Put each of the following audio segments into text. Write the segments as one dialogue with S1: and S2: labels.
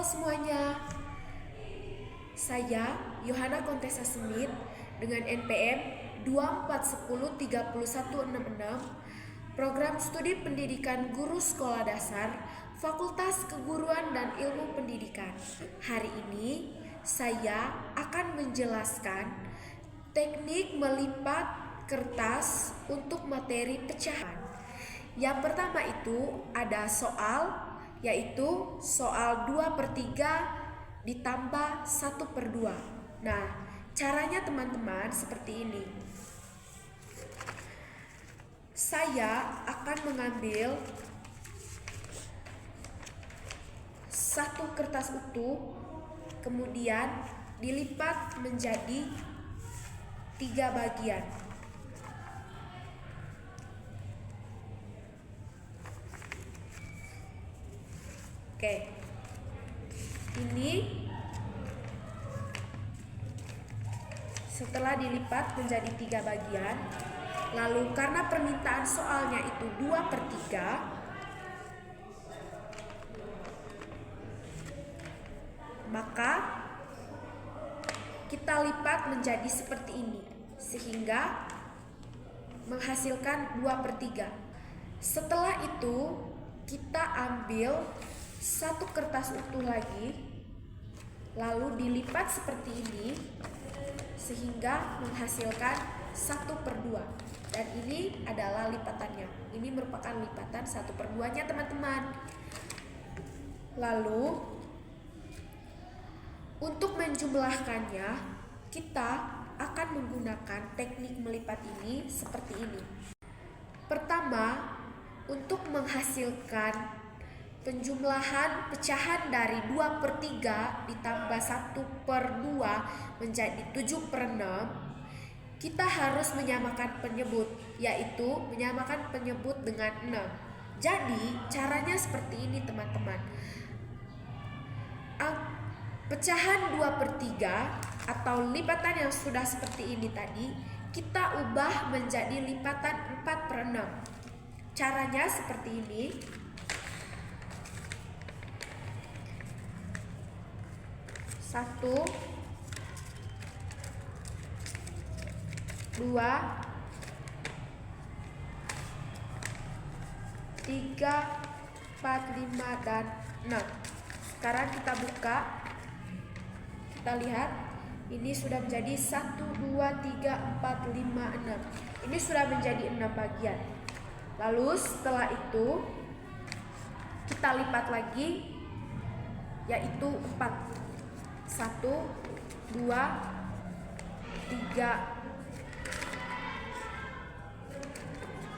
S1: Halo semuanya, saya Yohana Kontesa Smith dengan NPM 24103166, Program Studi Pendidikan Guru Sekolah Dasar, Fakultas Keguruan dan Ilmu Pendidikan. Hari ini saya akan menjelaskan teknik melipat kertas untuk materi pecahan. Yang pertama itu ada soal, yaitu soal 2/3 ditambah 1/2. Nah, caranya teman-teman seperti ini. Saya akan mengambil satu kertas utuh, kemudian dilipat menjadi 3 bagian. Oke, ini setelah dilipat menjadi 3 bagian, lalu karena permintaan soalnya itu 2/3, maka kita lipat menjadi seperti ini, sehingga menghasilkan 2/3. Setelah itu kita ambil satu kertas utuh lagi, lalu dilipat seperti ini sehingga menghasilkan 1/2. Dan ini adalah lipatannya. Ini merupakan lipatan 1/2-nya teman-teman. Lalu untuk menjumlahkannya, kita akan menggunakan teknik melipat ini seperti ini. Pertama, untuk menghasilkan penjumlahan pecahan dari 2/3 ditambah 1/2 menjadi 7/6, kita harus menyamakan penyebut, yaitu menyamakan penyebut dengan 6. Jadi caranya seperti ini teman-teman. Pecahan 2/3 atau lipatan yang sudah seperti ini tadi, kita ubah menjadi lipatan 4/6. Caranya seperti ini. 1, 2, 3, 4, 5, dan 6. Sekarang kita buka. Kita lihat, ini sudah menjadi 1, 2, 3, 4, 5, 6. Ini sudah menjadi 6 bagian. Lalu setelah itu kita lipat lagi, yaitu 4. 1, 2, 3,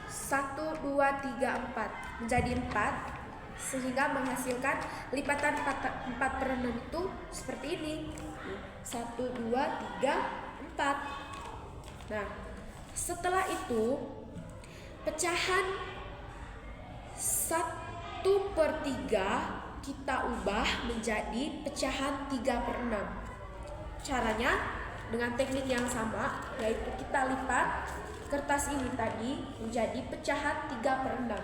S1: 1, 2, 3, 4 menjadi 4, sehingga menghasilkan lipatan 4/6 itu seperti ini. 1, 2, 3, 4. Nah, setelah itu pecahan 1/3 kita ubah menjadi pecahan 3/6. Caranya dengan teknik yang sama, yaitu kita lipat kertas ini tadi menjadi pecahan 3/6.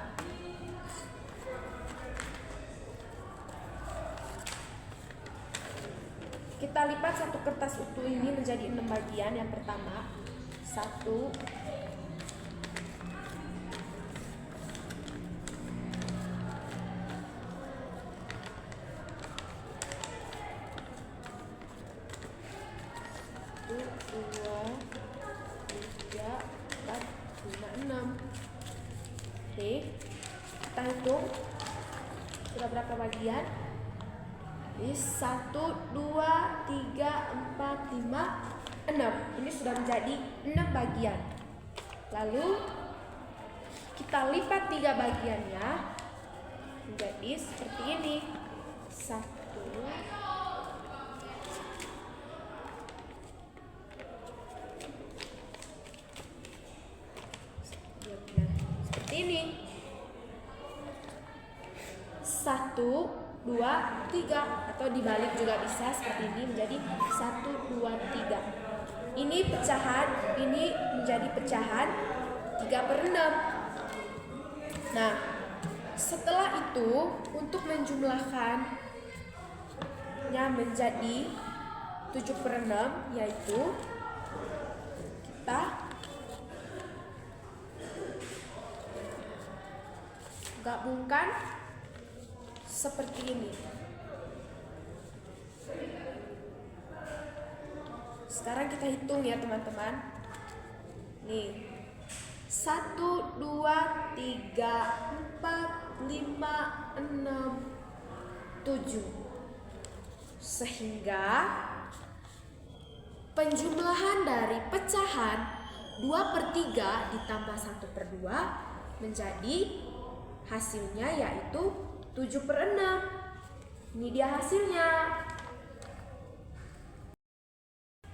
S1: Kita lipat satu kertas utuh ini menjadi 6 bagian. Yang pertama, 1, 2, 3, 4, 5, 6. Oke, kita hitung sudah berapa bagian. Ini 1, 2, 3, 4, 5, 6. Ini sudah menjadi 6 bagian. Lalu kita lipat 3 bagiannya menjadi seperti ini. 1, ini 1, 2, 3, atau dibalik juga bisa seperti ini menjadi 1, 2, 3. Ini pecahan, ini menjadi pecahan 3/6. Nah, setelah itu untuk menjumlahkan hasilnya menjadi 7/6, yaitu kita gabungkan seperti ini. Sekarang kita hitung ya teman-teman. Nih, 1, 2, 3, 4, 5, 6, 7. Sehingga penjumlahan dari pecahan 2/3 ditambah 1/2 menjadi hasilnya yaitu 7/6. Ini dia hasilnya.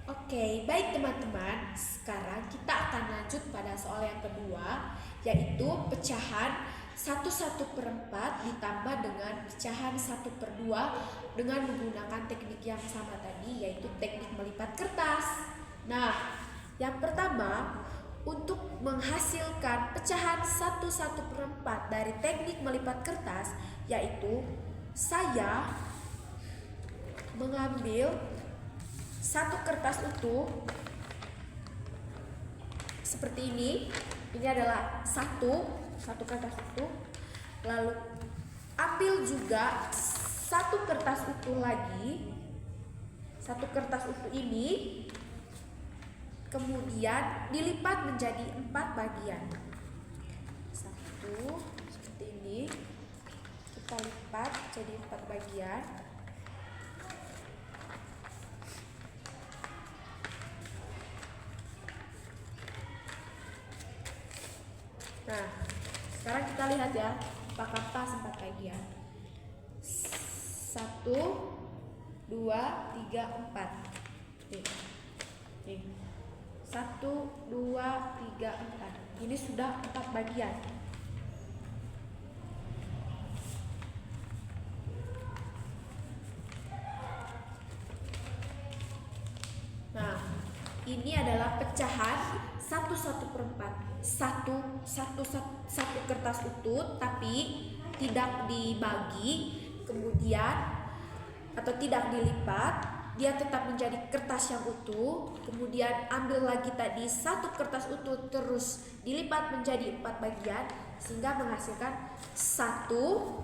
S1: Oke, baik teman-teman. Sekarang kita akan lanjut pada soal yang kedua, yaitu pecahan 1/4 ditambah dengan pecahan 1/2 dengan menggunakan teknik yang sama tadi, yaitu teknik melipat kertas. Nah, yang pertama, untuk menghasilkan pecahan 1/4 dari teknik melipat kertas, yaitu saya mengambil satu kertas utuh seperti ini. Ini adalah satu kertas utuh. Lalu ambil juga satu kertas utuh lagi. Satu kertas utuh ini kemudian dilipat menjadi 4 bagian. Satu seperti ini. Kita lipat jadi 4 bagian. Nah, sekarang kita lihat ya, apakah pas 4 bagian. 1, 2, 3, 4. Nih. 1, 2, 3, 4. Ini sudah 4 bagian. Nah, ini adalah pecahan 1/4. Satu kertas utuh tapi tidak dibagi kemudian atau tidak dilipat, dia tetap menjadi kertas yang utuh. Kemudian ambil lagi tadi satu kertas utuh terus dilipat menjadi 4 bagian sehingga menghasilkan satu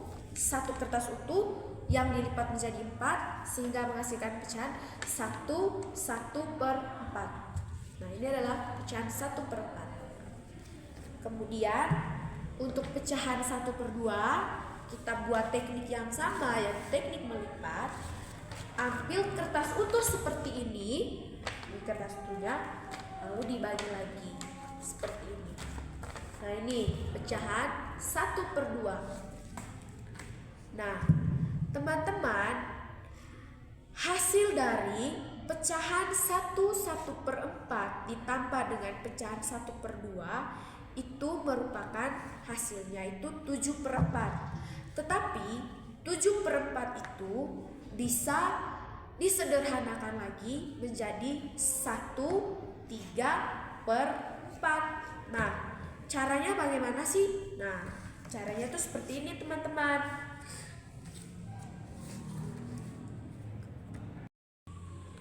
S1: kertas utuh yang dilipat menjadi 4 sehingga menghasilkan pecahan 1/4. Nah, ini adalah pecahan 1/4. Kemudian untuk pecahan 1/2 kita buat teknik yang sama, yaitu teknik melipat. Ambil kertas utuh seperti ini kertas utuhnya, lalu dibagi lagi seperti ini. Nah, ini pecahan 1/2. Nah, teman-teman, hasil dari pecahan 1/4 ditambah dengan pecahan 1/2 itu merupakan hasilnya itu 7/4. Tetapi 7/4 itu bisa disederhanakan lagi menjadi 1/3/4. Nah, caranya bagaimana sih? Nah, caranya tuh seperti ini teman-teman.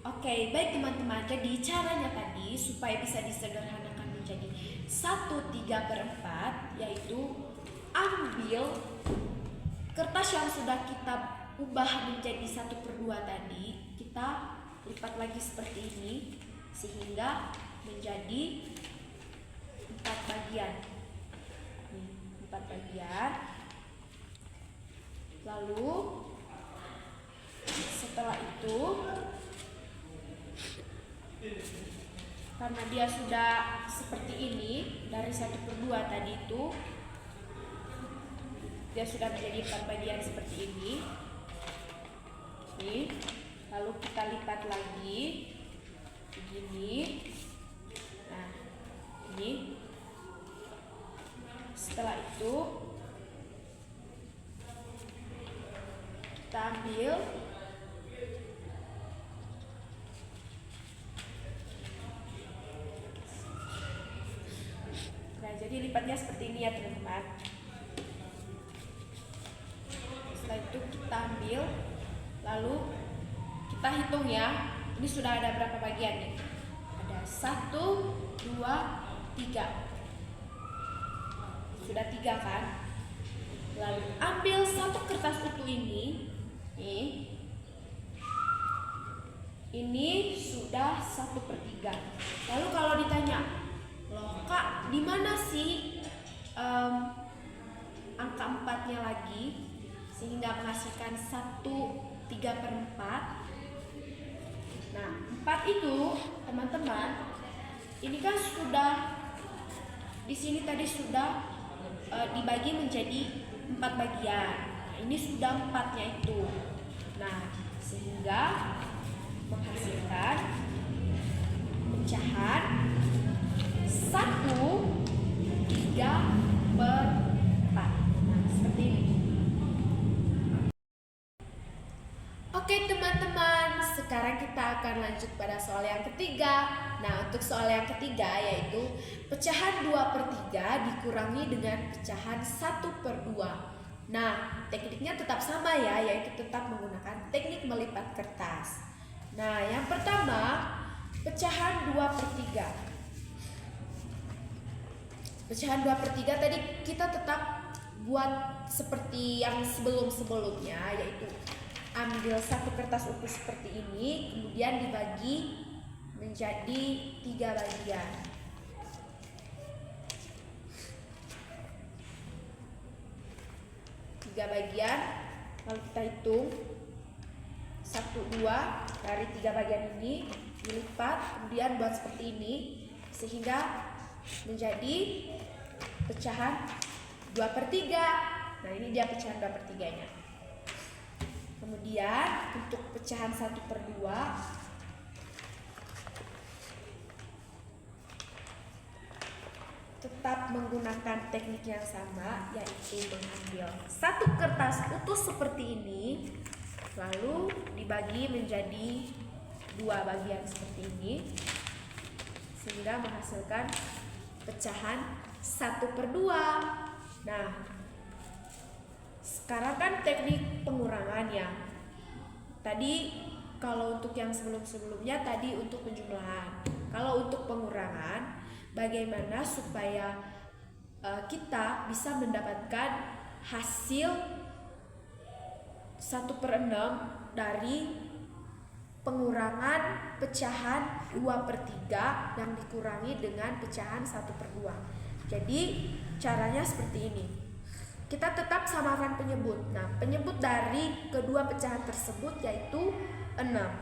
S1: Oke, baik teman-teman. Jadi caranya tadi supaya bisa disederhanakan menjadi 1/3/4, yaitu ambil kertas yang sudah kita ubah menjadi 1/2 tadi, kita lipat lagi seperti ini sehingga menjadi 4 bagian. 4 bagian. Lalu setelah itu, karena dia sudah seperti ini dari 1/2 tadi itu, dia sudah menjadi 4 bagian seperti ini. Nih, lalu kita lipat lagi begini. Nah, ini. Setelah itu kita ambil jadi lipatnya seperti ini ya teman-teman. Setelah itu kita ambil, lalu Kita hitung ya. Ini sudah ada berapa bagian nih? Ada 1, 2, 3. Sudah 3 kan? Lalu ambil satu kertas utuh ini. Ini sudah 1/3. Lalu kalau ditanya, loh Kak, di mana sih angka 4-nya lagi sehingga menghasilkan 1/3/4? Nah, 4 itu teman-teman, ini kan sudah di sini tadi sudah dibagi menjadi 4 bagian. Nah, ini sudah 4-nya itu. Nah, sehingga menghasilkan pecahan 1/3/4. Nah, seperti ini. Oke teman-teman, sekarang kita akan lanjut pada soal yang ketiga. Nah, untuk soal yang ketiga yaitu pecahan 2/3 dikurangi dengan pecahan 1/2. Nah, tekniknya tetap sama ya, yaitu tetap menggunakan teknik melipat kertas. Nah, yang pertama, pecahan 2/3. Pecahan 2/3 tadi kita tetap buat seperti yang sebelum-sebelumnya, yaitu ambil satu kertas utuh seperti ini, kemudian dibagi menjadi 3 bagian. Lalu kita hitung 1, 2 dari 3 bagian ini dilipat, kemudian buat seperti ini sehingga menjadi pecahan 2/3. Nah, ini dia pecahan 2/3-nya. Kemudian untuk pecahan 1/2 tetap menggunakan teknik yang sama, yaitu mengambil satu kertas utuh seperti ini, lalu dibagi menjadi 2 bagian seperti ini, sehingga menghasilkan pecahan 1/2. Nah, sekarang kan teknik pengurangan ya. Tadi kalau untuk yang sebelum-sebelumnya tadi untuk penjumlahan. Kalau untuk pengurangan, bagaimana supaya kita bisa mendapatkan hasil 1/6 dari pengurangan pecahan 2/3 yang dikurangi dengan pecahan 1/2. Jadi caranya seperti ini. Kita tetap samakan penyebut. Nah, penyebut dari kedua pecahan tersebut yaitu 6.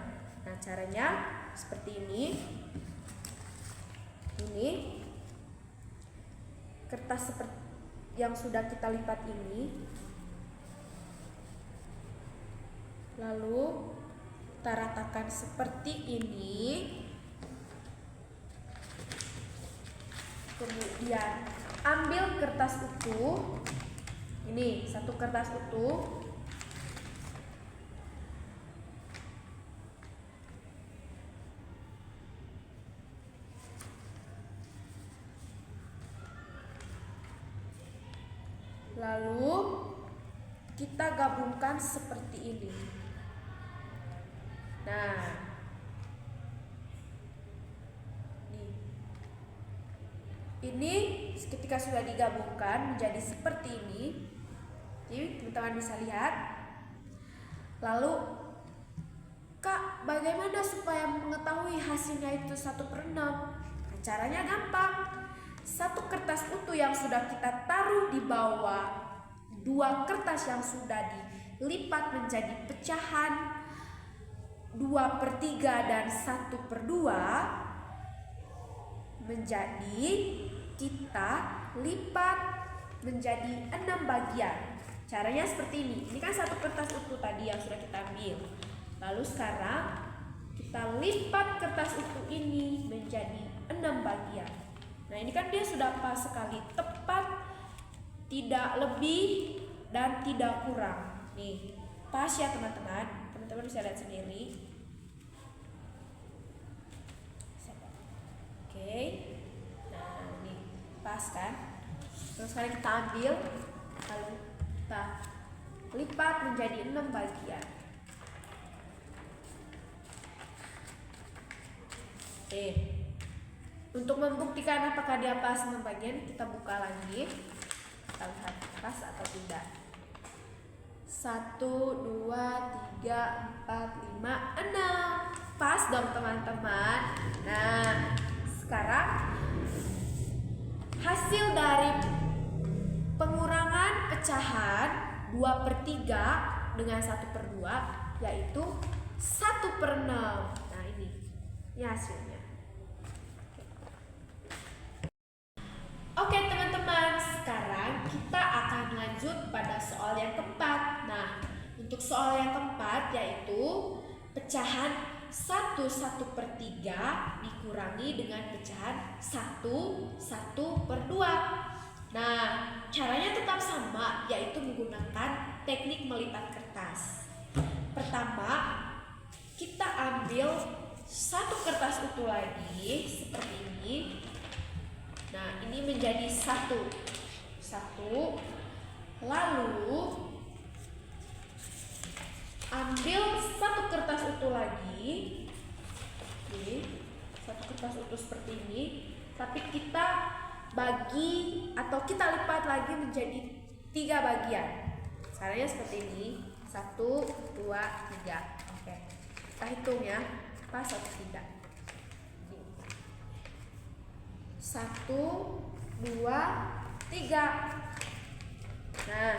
S1: Nah, caranya seperti ini. Ini kertas seperti yang sudah kita lipat ini. Lalu kita ratakan seperti ini. Kemudian ambil kertas utuh. Ini satu kertas utuh. Lalu kita gabungkan seperti ini. Nah, ini ketika sudah digabungkan menjadi seperti ini. Jadi teman-teman bisa lihat. Lalu, Kak, bagaimana supaya mengetahui hasilnya itu 1/6? Nah, caranya gampang. Satu kertas utuh yang sudah kita taruh di bawah 2 kertas yang sudah dilipat menjadi pecahan 2/3 dan 1/2 menjadi kita lipat menjadi 6 bagian. Caranya seperti ini. Ini kan satu kertas utuh tadi yang sudah kita ambil. Lalu sekarang kita lipat kertas utuh ini menjadi 6 bagian. Nah, ini kan dia sudah pas sekali, tepat, tidak lebih dan tidak kurang. Nih, pas ya teman-teman. Teman-teman bisa lihat sendiri. Oke. Nah, ini pas kan? Terus sekarang kita ambil, lalu kita lipat menjadi 6 bagian. Oke. Untuk membuktikan apakah dia pas pembagian, kita buka lagi. Kita lihat pas atau tidak. 1, 2, 3, 4, 5, 6. Pas dong teman-teman. Nah, sekarang hasil dari pengurangan pecahan 2/3 dengan 1/2 yaitu 1/6. Nah, ini hasilnya. Oke teman-teman, sekarang kita akan lanjut pada soal yang keempat. Nah, untuk soal yang keempat yaitu pecahan 1/3 dikurangi dengan pecahan 1/2. Nah, caranya tetap sama, yaitu menggunakan teknik melipat kertas. Pertama, kita ambil satu kertas utuh lagi seperti ini. Nah, ini menjadi satu. Lalu ambil satu kertas utuh lagi. Oke, satu kertas utuh seperti ini. Tapi kita bagi atau kita lipat lagi menjadi 3 bagian. Caranya seperti ini. 1, 2, 3. Oke. Kita hitung ya. Pas atau tidak. 1, 2, 3. Nah,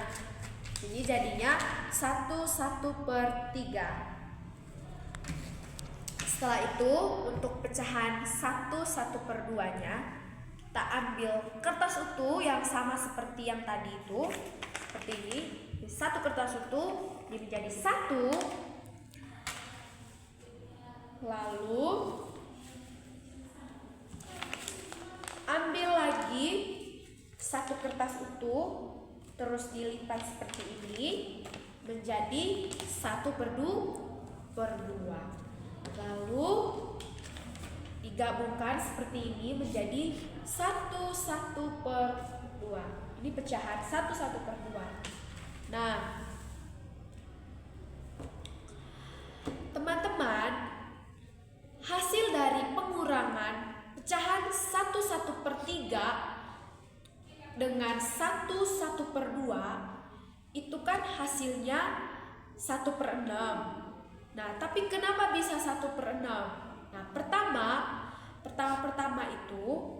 S1: ini jadinya 1/3. Setelah itu, untuk pecahan 1/2-nya, kita ambil kertas utuh yang sama seperti yang tadi itu, seperti ini. Satu kertas utuh ini menjadi 1. Lalu ambil lagi satu kertas utuh, terus dilipat seperti ini menjadi 1/2. Lalu digabungkan seperti ini menjadi 1/2. Ini pecahan 1/2. Nah, teman-teman, hasil dari pengurangan pecahan 1/3 dengan 1/2 itu kan hasilnya 1/6. Nah, tapi kenapa bisa 1/6? Nah, pertama itu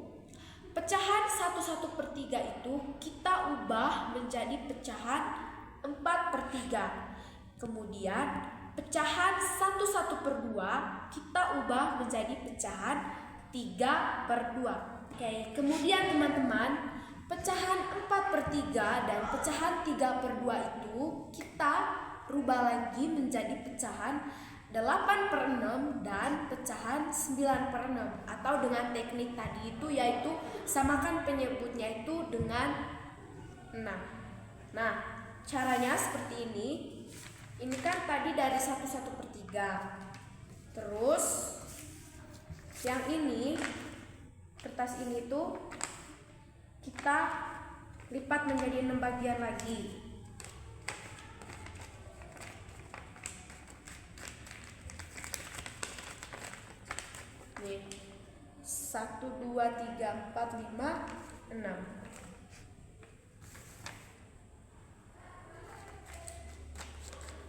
S1: pecahan 1/3 itu kita ubah menjadi pecahan 4/3. Kemudian pecahan 1/2 kita ubah menjadi pecahan 3/2. Oke, kemudian teman-teman, pecahan 4/3 dan pecahan 3/2 itu kita rubah lagi menjadi pecahan 8/6 dan pecahan 9/6, atau dengan teknik tadi itu yaitu samakan penyebutnya itu dengan 6. Nah, caranya seperti ini. Ini kan tadi dari 1/3. Terus yang ini, kertas ini tuh kita lipat menjadi 6 bagian lagi. Nih, 1, 2, 3, 4, 5, 6.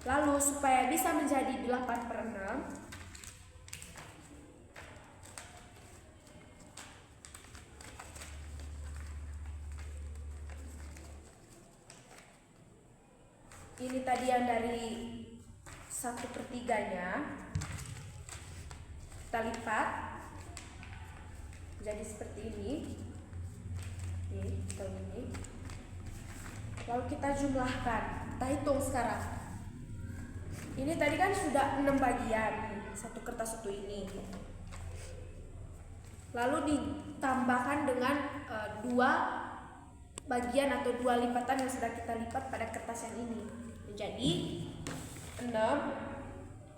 S1: Lalu supaya bisa menjadi 8/6, ini tadi yang dari 1/3-nya kita lipat jadi seperti ini. Ini. Lalu kita jumlahkan. Kita hitung sekarang. Ini tadi kan sudah 6 bagian satu kertas utuh ini. Lalu ditambahkan dengan 2 bagian atau 2 lipatan yang sudah kita lipat pada kertas yang ini. Menjadi 6,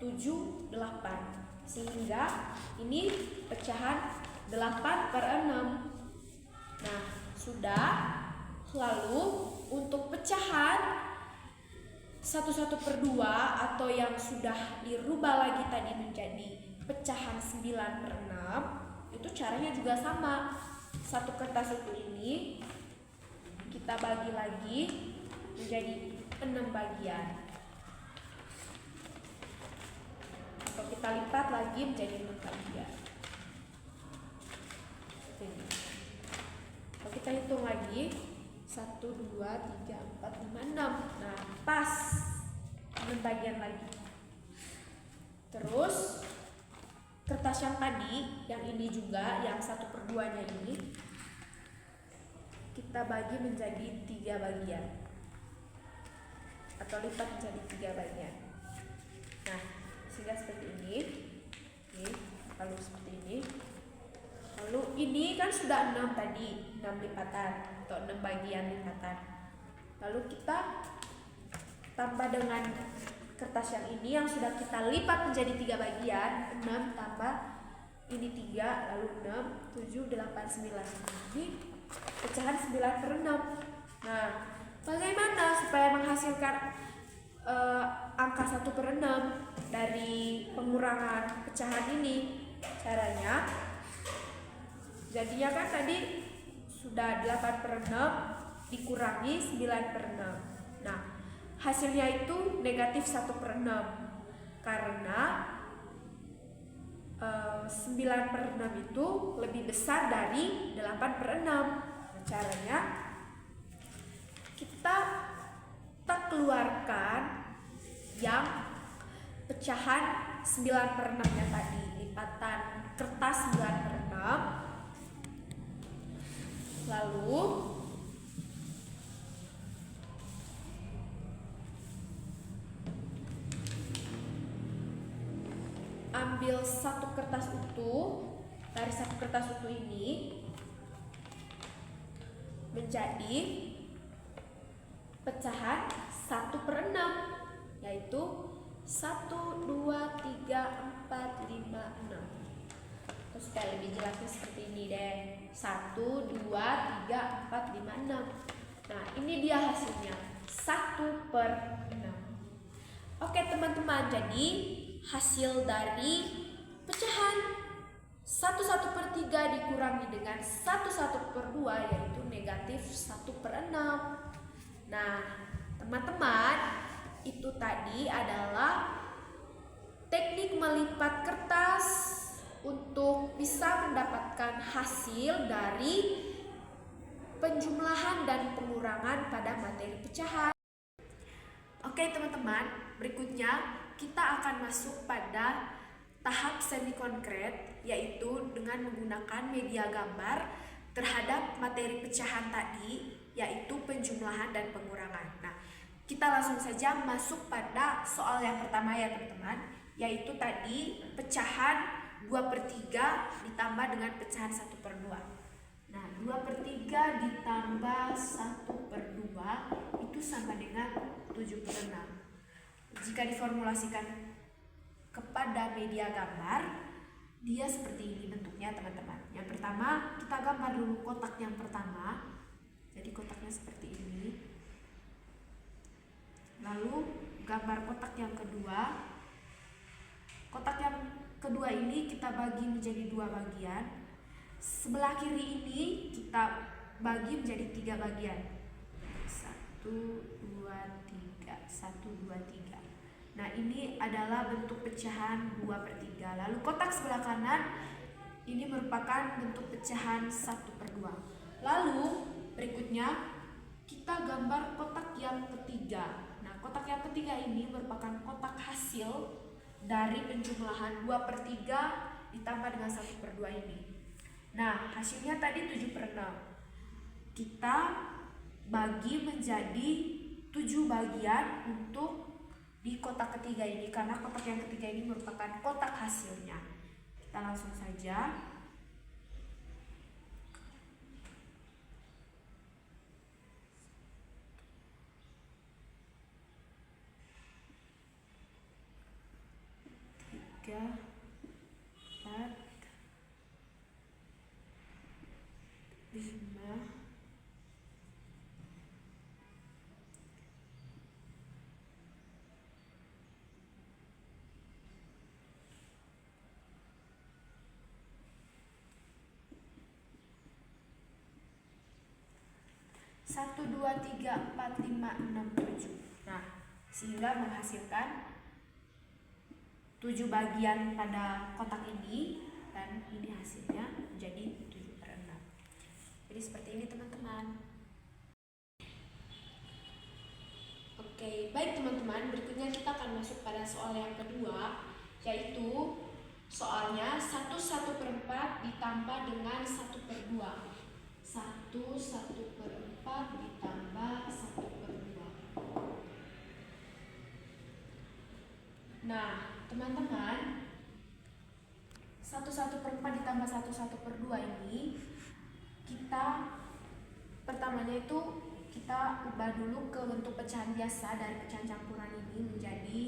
S1: 7, 8. Sehingga ini pecahan 8/6. Nah, sudah. Lalu untuk pecahan 1/2 atau yang sudah dirubah lagi tadi menjadi pecahan 9/6, itu caranya juga sama. Satu kertas utuh ini kita bagi lagi menjadi 6 bagian, atau kita lipat lagi menjadi 6 bagian. Ini. Kalau kita hitung lagi 1, 2, 3, 4, 5, 6. Nah, pas 6 bagian lagi. Terus kertas yang tadi, yang ini juga, yang 1/2-nya ini, kita bagi menjadi 3 bagian, atau lipat menjadi 3 bagian. Nah, sehingga seperti ini. Oke, lalu seperti ini. Lalu ini kan sudah 6 tadi, 6 lipatan atau 6 bagian lipatan. Lalu kita tambah dengan kertas yang ini yang sudah kita lipat menjadi 3 bagian. 6 tambah ini 3, lalu 6, 7, 8, 9. Ini pecahan 9/6. Nah, bagaimana supaya menghasilkan angka 1/6 dari pengurangan pecahan ini? Caranya, jadinya kan tadi sudah 8/6 dikurangi 9/6. Nah, hasilnya itu negatif 1/6 karena 9/6 itu lebih besar dari 8/6. Caranya kita keluarkan yang pecahan 9/6-nya tadi, lipatan kertas 9/6. Lalu ambil satu kertas utuh. Dari satu kertas utuh ini menjadi pecahan 1/6, yaitu 1, 2, 3, 4, 5, 6. Terus supaya lebih jelasnya seperti ini deh, 1, 2, 3, 4, 5, 6. Nah, ini dia hasilnya, 1/6. Oke teman-teman, jadi hasil dari pecahan 1/3 dikurangi dengan 1/2 yaitu negatif 1/6. Nah, teman-teman, itu tadi adalah teknik melipat kertas untuk bisa mendapatkan hasil dari penjumlahan dan pengurangan pada materi pecahan. Oke teman-teman, berikutnya kita akan masuk pada tahap semi konkret, yaitu dengan menggunakan media gambar terhadap materi pecahan tadi, yaitu penjumlahan dan pengurangan. Nah, kita langsung saja masuk pada soal yang pertama ya teman-teman, yaitu tadi pecahan 2/3 ditambah dengan pecahan 1/2. Nah, 2/3 ditambah 1/2 itu sama dengan 7/6. Jika diformulasikan kepada media gambar, dia seperti ini bentuknya teman-teman. Yang pertama, kita gambar dulu kotak yang pertama. Jadi kotaknya seperti ini. Lalu gambar kotak yang kedua. Kotak yang kedua ini kita bagi menjadi 2 bagian. Sebelah kiri ini kita bagi menjadi 3 bagian. 1, 2, 3. 1, 2, 3. Nah, ini adalah bentuk pecahan 2/3. Lalu kotak sebelah kanan ini merupakan bentuk pecahan 1/2. Lalu berikutnya kita gambar kotak yang ketiga. Nah, kotak yang ketiga ini merupakan kotak hasil dari penjumlahan 2/3 ditambah dengan 1/2 ini. Nah, hasilnya tadi 7/6. Kita bagi menjadi 7 bagian untuk di kotak ketiga ini, karena kotak yang ketiga ini merupakan kotak hasilnya. Kita langsung saja. Tiga, 4, 5, 6, 1, 2, 3, 4, 5, 6, 7. Nah, sehingga menghasilkan 7 bagian pada kotak ini, dan ini hasilnya menjadi 7/6. Jadi seperti ini teman-teman. Oke, baik teman-teman, berikutnya kita akan masuk pada soal yang kedua, yaitu soalnya 1/4 ditambah dengan 1/2. 1/4 ditambah 1/2. Nah, teman-teman, 1/4 ditambah 1/2 ini kita pertamanya itu kita ubah dulu ke bentuk pecahan biasa. Dari pecahan campuran ini menjadi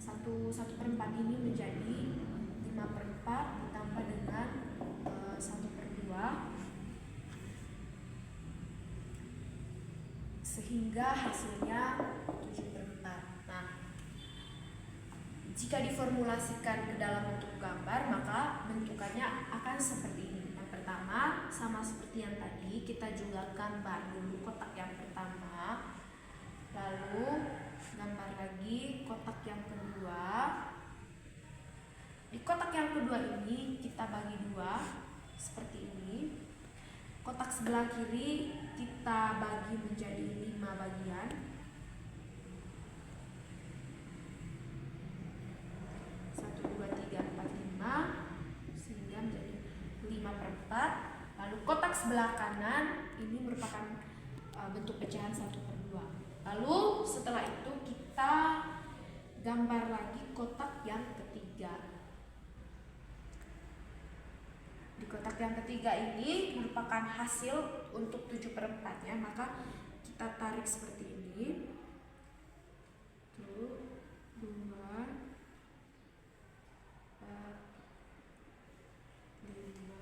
S1: 1/4 ini menjadi 5/4 ditambah dengan 1/2, sehingga hasilnya 7/4. Nah, jika diformulasikan ke dalam bentuk gambar, maka bentukannya akan seperti ini. Yang pertama, sama seperti yang tadi, kita juga gambar dulu kotak yang pertama, lalu gambar lagi kotak yang kedua. Di kotak yang kedua ini kita bagi 2 seperti ini. Kotak sebelah kiri kita bagi menjadi 5 bagian. 1, 2, 3, 4, 5, sehingga menjadi 5/4. Lalu kotak sebelah kanan ini merupakan bentuk pecahan 1/2. Lalu setelah itu kita gambar lagi kotak yang ketiga. Di kotak yang ketiga ini merupakan hasil untuk 7/4-nya, maka kita tarik seperti ini. 1, 2, 4, 5.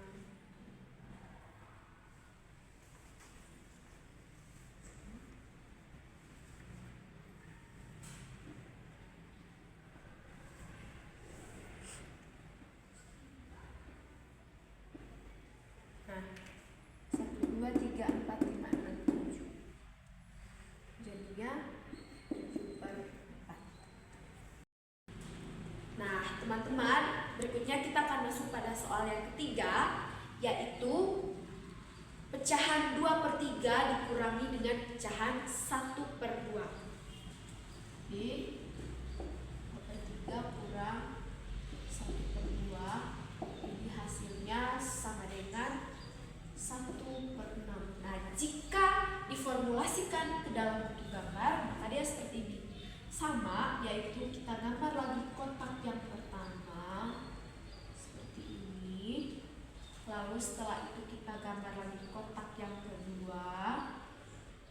S1: Nah, 1, 2, 3, 4, 5, 6, 7. Jadinya 7/4. Nah, teman-teman, berikutnya kita akan masuk pada soal yang ketiga, yaitu pecahan 2/3 dikurangi dengan pecahan 1/2. Jadi 2/3 kurang 1/2, jadi hasilnya sama dengan 1/6. Nah, jika diformulasikan ke dalam bentuk gambar, maka dia seperti ini. Sama, yaitu kita gambar lagi kotak yang pertama seperti ini. Lalu setelah itu kita gambar lagi kotak yang kedua,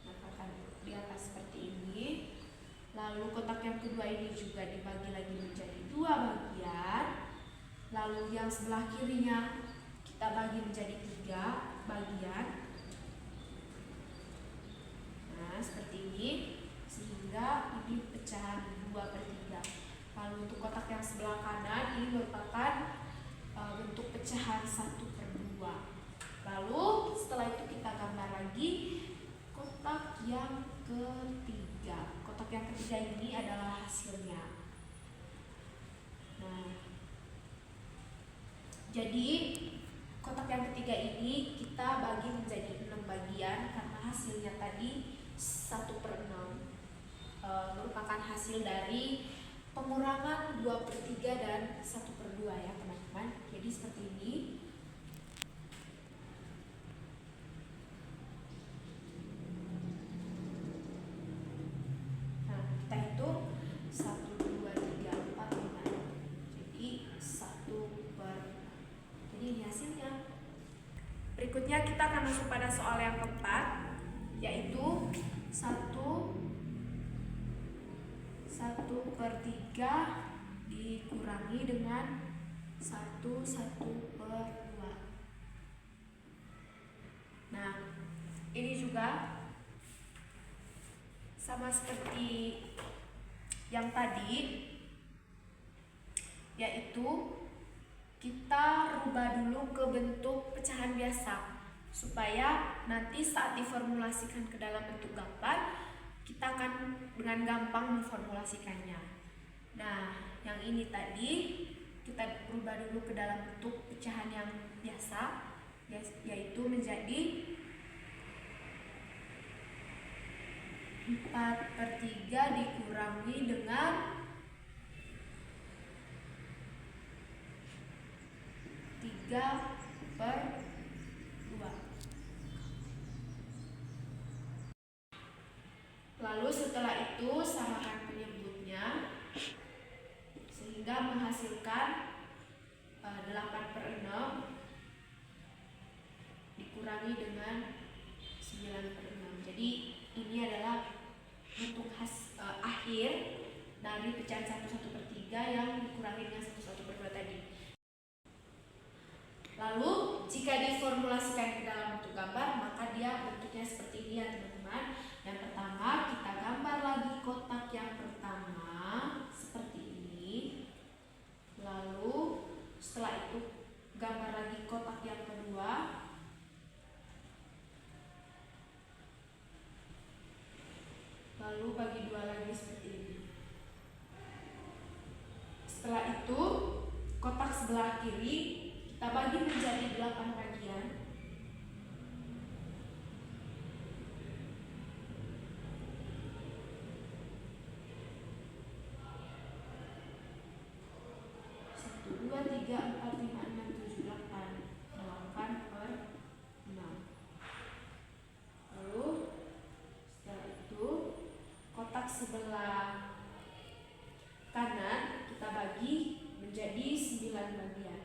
S1: dapatkan di atas seperti ini. Lalu kotak yang kedua ini juga dibagi lagi menjadi 2 bagian. Lalu yang sebelah kirinya kita bagi menjadi 3 bagian. Nah, seperti ini, sehingga ini pecahan 2/3. Lalu untuk kotak yang sebelah kanan ini merupakan bentuk pecahan 1/2. Lalu setelah itu kita gambar lagi kotak yang ketiga. Kotak yang ketiga ini adalah hasilnya. Nah, jadi kotak yang ketiga ini kita bagi menjadi 6 bagian karena hasilnya tadi 1/6, merupakan hasil dari pengurangan 2/3 dan 1/2 ya teman-teman. Jadi seperti ini. Nah, kita hitung 1, 2, 3, 4, 5. Jadi 1/. Jadi ini hasilnya. Berikutnya kita akan masuk pada soal yang keempat, yaitu 1/3 dikurangi dengan 1/2. Nah, ini juga sama seperti yang tadi, yaitu kita rubah dulu ke bentuk pecahan biasa. supaya nanti saat diformulasikan ke dalam bentuk gambar kita akan dengan gampang memformulasikannya. Nah, yang ini tadi kita rubah dulu ke dalam bentuk pecahan yang biasa, yaitu menjadi 4/3 dikurangi dengan 3/2. Lalu setelah itu samakan penyebutnya sehingga menghasilkan 8/6 dikurangi dengan 9/6. Jadi ini adalah bentuk akhir dari pecahan 1/1/3 yang dikurangi dengan 1/1/2 tadi. Lalu jika diformulasikan ke dalam bentuk gambar, maka dia bentuknya seperti ini ya teman-teman. Yang pertama kita gambar lagi kotak yang pertama seperti ini. Lalu setelah itu gambar lagi kotak yang kedua. Lalu bagi dua lagi seperti ini. Setelah itu kotak sebelah kiri kita bagi menjadi 8 bagian. Sebelah kanan kita bagi menjadi 9 bagian.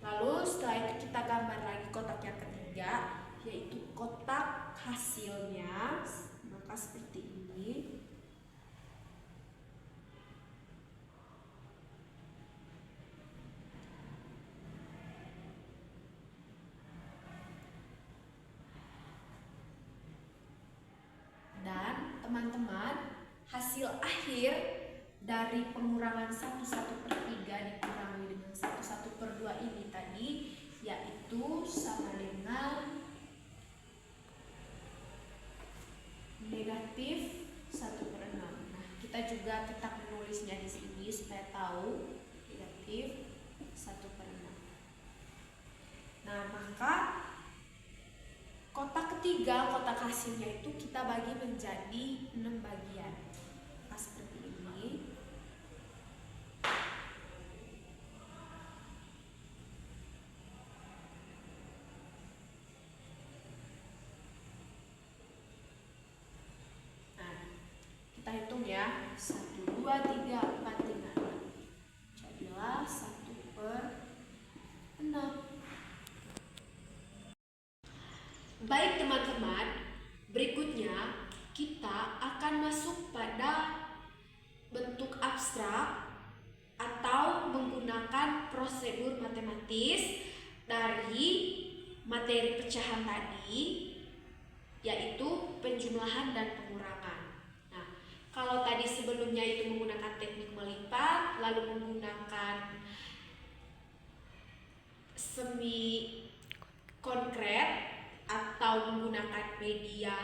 S1: Lalu setelah itu kita gambar lagi kotak yang ketiga, yaitu kotak hasilnya. Maka seperti ini. Dan teman-teman, hasil akhir dari pengurangan 1/1/3 dikurangi dengan 1/1/2 ini tadi, yaitu sama dengan negatif 1/6. Nah, kita juga tetap menulisnya di sini supaya tahu negatif 1/6. Nah, maka kotak ketiga, kotak hasilnya itu kita bagi menjadi 6 bagian. Nah, seperti ini. Nah, kita hitung ya. 1, 2, 3, 4, 5, 6. Jadilah 1/6. Baik teman-teman, berikutnya kita akan masuk pada bentuk abstrak atau menggunakan prosedur matematis dari materi pecahan tadi, yaitu penjumlahan dan pengurangan. Nah, kalau tadi sebelumnya itu menggunakan teknik melipat, lalu menggunakan semi konkret atau menggunakan media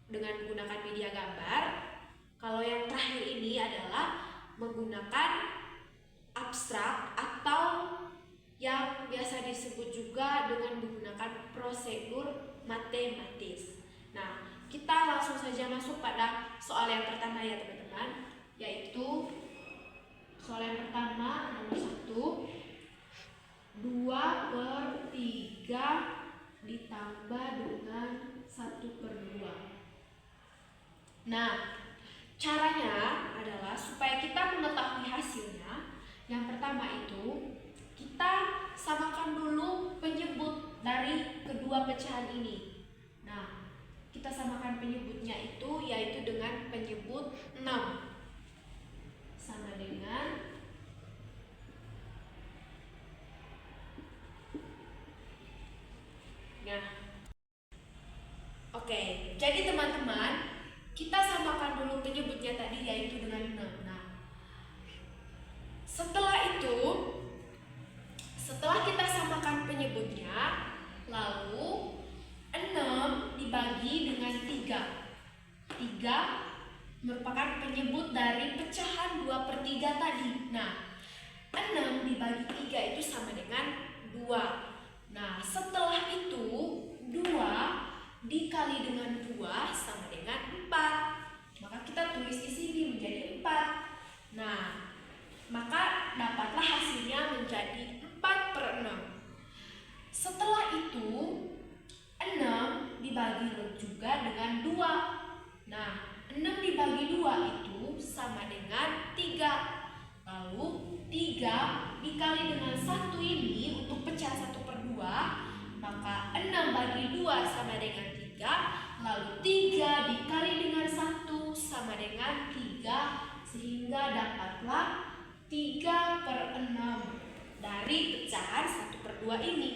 S1: dengan menggunakan media gambar. Kalau yang terakhir ini adalah menggunakan abstrak atau yang biasa disebut juga dengan menggunakan prosedur matematis. Nah, kita langsung saja masuk pada soal yang pertama ya teman-teman, yaitu soal yang pertama nomor 1, 2/3 ditambah dengan 1/2. Nah, caranya adalah supaya kita mengetahui hasilnya, yang pertama itu kita samakan dulu penyebut dari kedua pecahan ini. Nah, kita samakan penyebutnya itu yaitu dengan penyebut 6. Oke, jadi teman-teman, kita samakan dulu penyebutnya tadi yaitu dengan 6. Nah, setelah kita samakan penyebutnya, lalu 6 dibagi dengan 3. 3 merupakan penyebut dari pecahan 2/3 tadi. Nah, 6 dibagi 3 itu sama dengan 2. Nah, setelah itu 2 dikali dengan 2 sama dengan 4. Maka kita tulis di sini menjadi 4. Nah, maka dapatlah hasilnya menjadi 4/6. Setelah itu 6 dibagi juga dengan 2. Nah, 6 dibagi 2 itu sama dengan 3. Lalu 3 dikali dengan 1 ini untuk pecah 1/2, maka 6 bagi 2 sama dengan 3. Lalu 3 dikali dengan 1 sama dengan 3, sehingga dapatlah 3/6 dari pecahan 1/2 ini.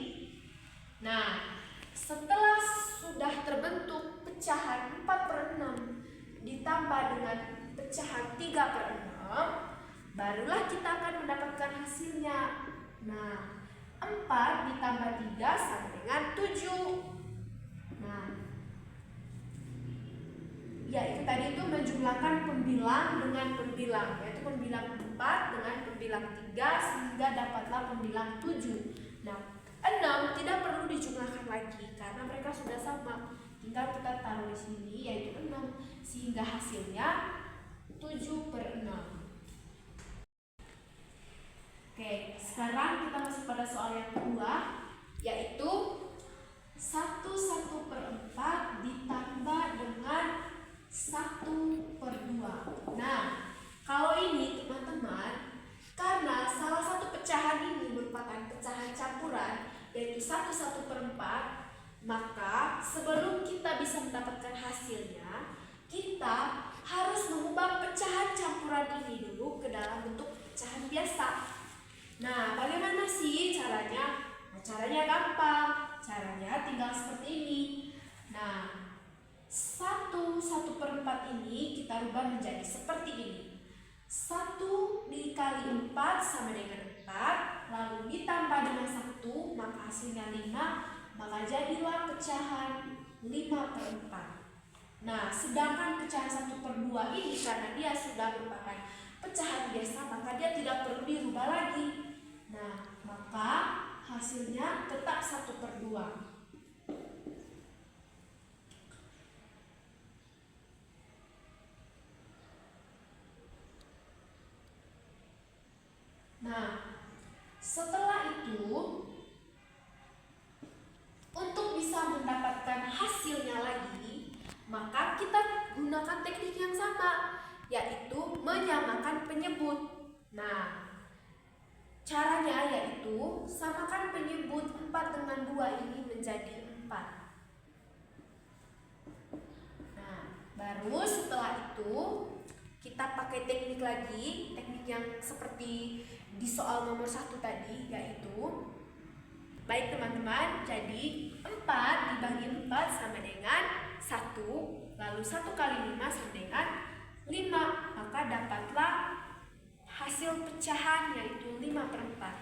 S1: Nah, setelah sudah terbentuk pecahan 4/6 ditambah dengan pecahan 3/6, barulah kita akan mendapatkan hasilnya. Nah, 4 ditambah 3 sama dengan 7. Nah, yaitu tadi itu menjumlahkan pembilang dengan pembilang, yaitu pembilang 4 dengan pembilang 3 sehingga dapatlah pembilang 7. Nah, 6 tidak perlu dijumlahkan lagi karena mereka sudah sama. Tinggal kita taruh di sini yaitu 6 sehingga hasilnya 7/6. Oke, sekarang kita masuk pada soal yang kedua, yaitu 1/4 ditambah dengan 1/2. Nah, kalau ini teman-teman, karena salah satu pecahan ini merupakan pecahan campuran, yaitu 1/4, maka sebelum kita bisa mendapatkan hasilnya, kita harus mengubah pecahan campuran ini dulu ke dalam bentuk pecahan biasa. Nah, bagaimana sih caranya? Nah, caranya gampang. Caranya tinggal seperti ini. Nah, 1/4 ini kita rubah menjadi seperti ini. 1 dikali 4 sama dengan 4, lalu ditambah dengan 1, maka hasilnya 5, maka jadilah pecahan 5/4. Nah, sedangkan pecahan 1/2 ini karena dia sudah merupakan pecahan biasa, maka dia tidak perlu dirubah lagi. Nah, maka hasilnya tetap 1/2. Nah, setelah itu untuk bisa mendapatkan hasilnya lagi, maka kita gunakan teknik yang sama, yaitu menyamakan penyebut. Nah, caranya yaitu samakan penyebut 4 dengan 2 ini menjadi 4. Nah, baru setelah itu kita pakai teknik lagi, teknik yang seperti di soal nomor 1 tadi, yaitu baik teman-teman, jadi 4 dibagi 4 sama dengan 1, lalu 1 kali 5 sama dengan 5, maka dapatlah hasil pecahan yaitu 5/4.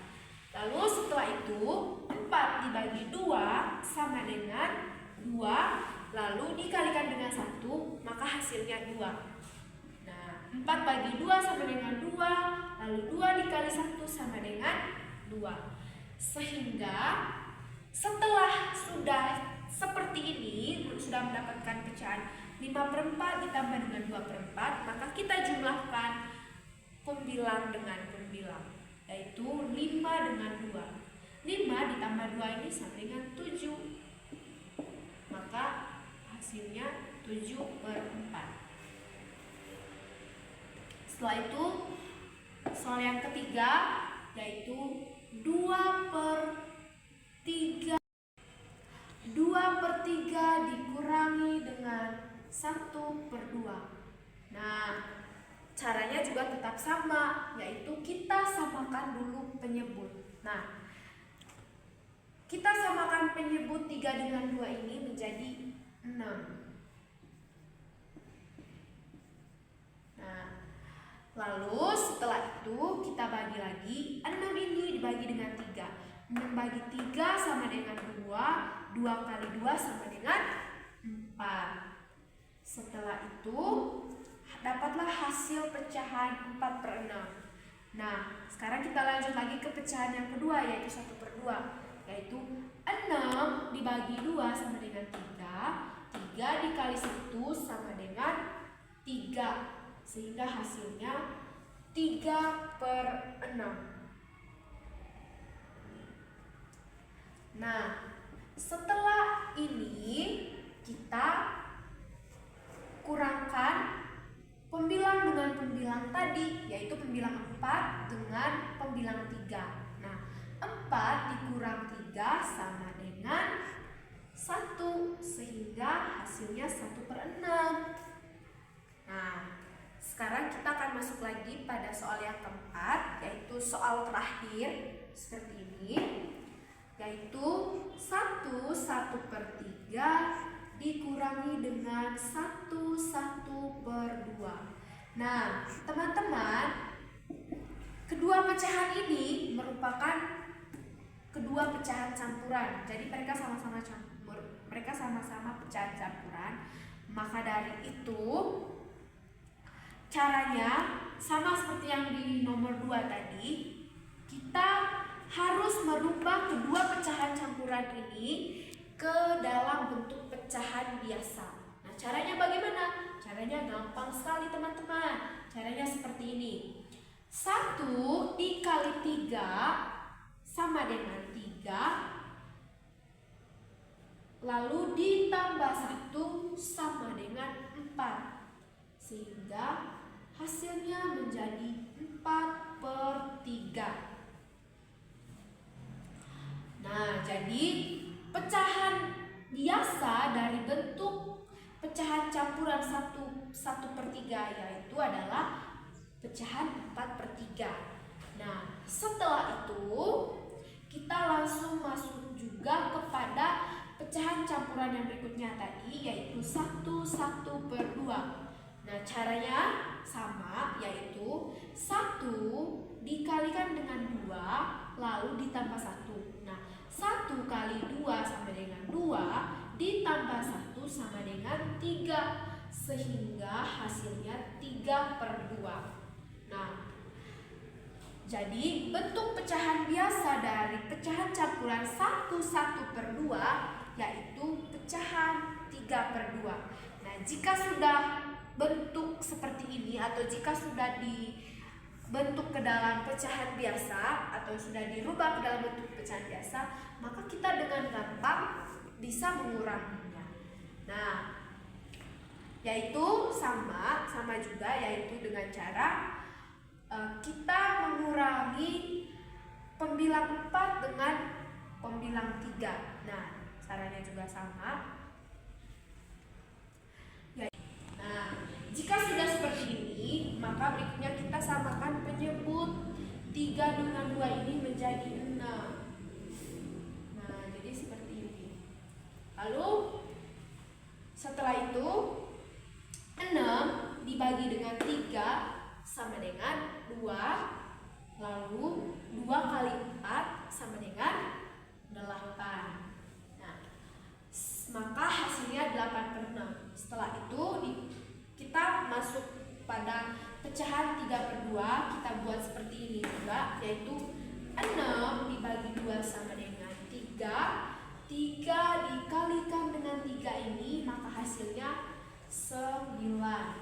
S1: Lalu setelah itu 4 dibagi 2 sama dengan 2, lalu dikalikan dengan 1, maka hasilnya 2. Nah, 4 bagi 2 sama dengan 2, lalu 2 dikali 1 sama dengan 2. Sehingga setelah sudah seperti ini, sudah mendapatkan pecahan 5/4 ditambah dengan 2/4, maka kita jumlahkan pembilang dengan pembilang, yaitu 5 dengan 2. 5 ditambah 2 ini sama dengan 7. Maka hasilnya 7/4. Setelah itu soal yang ketiga, yaitu 2/3 dikurangi dengan 1/2. Nah, caranya juga tetap sama, yaitu kita samakan dulu penyebut. Nah, kita samakan penyebut 3 dengan 2 ini menjadi 6. kita bagi lagi. 6 ini dibagi dengan 3. 6 bagi 3 sama dengan 2. 2 kali 2 sama dengan 4. Setelah itu dapatlah hasil pecahan 4/6. Nah, sekarang kita lanjut lagi ke pecahan yang kedua, yaitu 1/2. Yaitu 6 dibagi 2 sama dengan 3. 3 dikali 1 sama dengan 3. Sehingga hasilnya 3/6. Nah, setelah ini kita kurangkan pembilang dengan pembilang tadi, yaitu pembilang 4 dengan pembilang 3. Nah, 4 dikurang 3 sama dengan 1, sehingga hasilnya 1/6. Nah, sekarang kita akan masuk lagi pada soal yang keempat, yaitu soal terakhir seperti ini, yaitu 1/3 dikurangi dengan 1/2. Nah, teman-teman, kedua pecahan ini merupakan kedua pecahan campuran. Jadi mereka sama-sama pecahan campuran. Maka dari itu caranya sama seperti yang di nomor 2 tadi. Kita harus merubah kedua pecahan campuran ini ke dalam bentuk pecahan biasa. Nah, caranya bagaimana? Caranya gampang sekali, teman-teman. Caranya seperti ini. 1 dikali 3 sama dengan 3. Lalu ditambah 1 sama dengan 4. Sehingga hasilnya menjadi 4/3. Nah, jadi pecahan biasa dari bentuk pecahan campuran 1/3 yaitu adalah pecahan 4/3. Nah, setelah itu kita langsung masuk juga kepada pecahan campuran yang berikutnya tadi, yaitu 1/2. Nah, caranya sama, yaitu 1 dikalikan dengan 2 lalu ditambah 1. Nah, 1 kali 2 sama dengan 2 ditambah 1 sama dengan 3, sehingga hasilnya 3/2. Nah, jadi bentuk pecahan biasa dari pecahan campuran 1/2 yaitu pecahan 3/2. Nah, jika sudah bentuk seperti ini atau jika sudah dibentuk ke dalam pecahan biasa atau sudah dirubah ke dalam bentuk pecahan biasa, maka kita dengan gampang bisa menguranginya. Nah, yaitu sama juga, yaitu dengan cara kita mengurangi pembilang 4 dengan pembilang 3. Nah, caranya juga sama. Nah, jika sudah seperti ini, maka berikutnya kita samakan penyebut 3 dengan 2 ini menjadi 6. Nah, jadi seperti ini. Lalu setelah itu 6 dibagi dengan 3 sama dengan 2. Lalu 2 kali 4 sama dengan 8. Nah, maka hasilnya 8/6. Setelah itu kita masuk pada pecahan 3/2. Kita buat seperti ini juga, yaitu 6 dibagi 2 sama dengan 3. 3 dikalikan dengan 3 ini, maka hasilnya 9.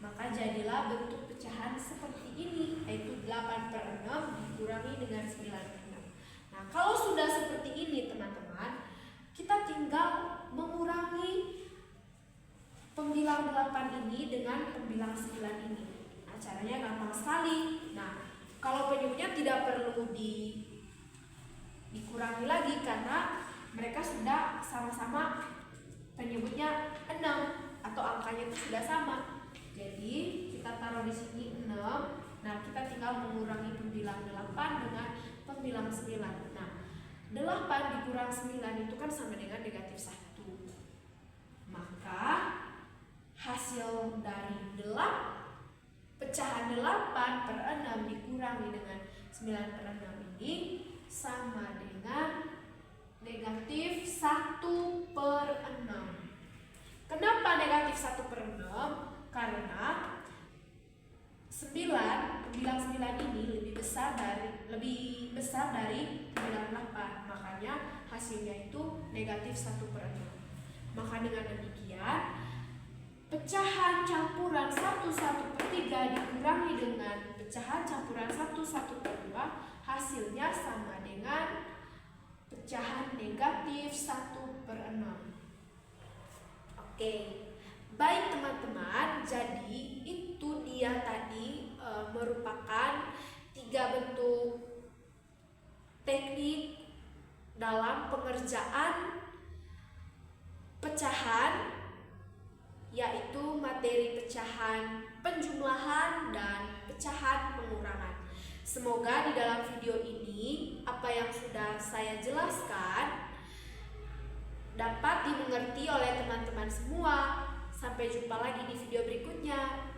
S1: Maka jadilah bentuk pecahan seperti ini, yaitu 8/6 dikurangi dengan 9/6. Nah, kalau sudah seperti ini, teman-teman, kita tinggal mengurangi pembilang 8 ini dengan pembilang 9 ini. Nah, caranya gampang sekali. Nah, kalau penyebutnya tidak perlu dikurangi lagi karena mereka sudah sama-sama penyebutnya 6 atau angkanya itu sudah sama. Jadi kita taruh di sini 6. Nah, kita tinggal mengurangi pembilang 8 dengan pembilang 9. Nah, 8 dikurang 9 itu kan sama dengan negatif 1. Maka hasil dari pecahan 8/6 dikurangi dikurangi dengan 9/6 ini sama dengan negatif 1/6. Kenapa negatif 1/6? Karena 9 ini lebih besar dari 98, makanya hasilnya itu negatif 1/6. Maka dengan demikian pecahan campuran 1/1/3 dikurangi dengan pecahan campuran 1/1/2 hasilnya sama dengan pecahan negatif 1/6. Oke, baik teman-teman, jadi itu dia tadi merupakan 3 bentuk teknik dalam pengerjaan pecahan, yaitu materi pecahan penjumlahan dan pecahan pengurangan. Semoga di dalam video ini apa yang sudah saya jelaskan dapat dimengerti oleh teman-teman semua. Sampai jumpa lagi di video berikutnya.